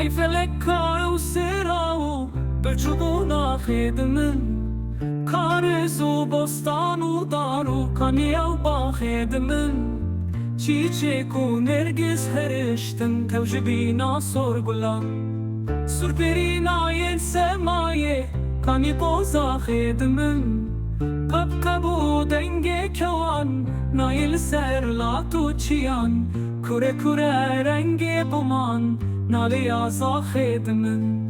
فلك وسراو بجبونا خدمن كارز وبستان ودار وقنية وباخدمن چیچک و نرگس هرشتن توجبینا سرگلا سرپرینای سمایه کانی قوزا خدمن قب و دنگ کوان نایل سرلاتو چیان کره رنگ بمان نالی آزا خدمن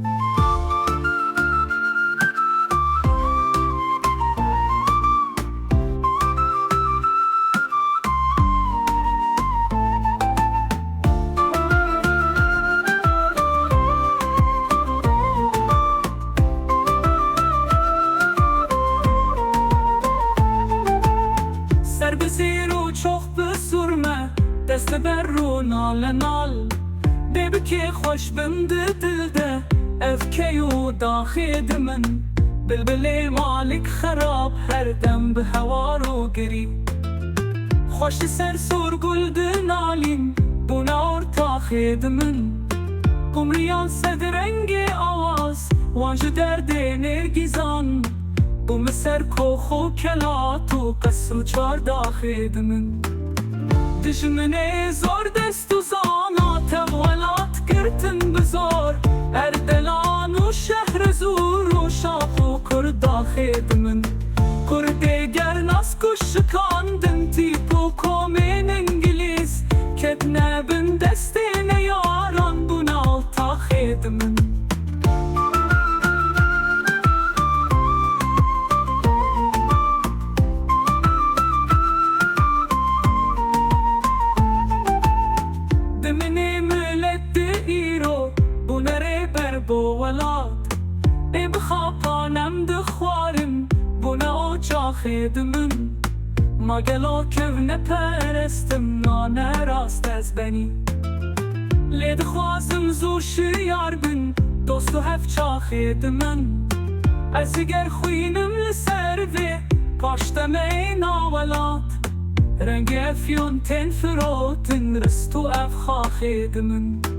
بزیرو چخ بسرمه دست بر رو نال نال بیب که خوش بنده دلده افکیو دا خدمن بلبل مالک خراب هر دم به هوا رو گری خوش سر سور گلد نالین بونا ارتا خدمن قمریان صدرنگ آواز وانج درد نرگیزان bu meser koxu kelatu qasıl çarda xedmin Dijmine zor destu zana tevalat girtin bizar Erdelan u şehr zur u şafu kurda xedmin Kurde ger nas kuşkandın tipu komen İngiliz Kednebin destine yaran buna alta xedmin بولاد بخاپانم دخوارم بنا جا خدمن ماگلا کونه پرستم نانه راست از بنی لید خوازم زو شیار بن دوستو هف جا خدمن از اگر خوینم لسر و پاشتم این آولاد رنگ افیون تن فروتن رستو اف خا خدمن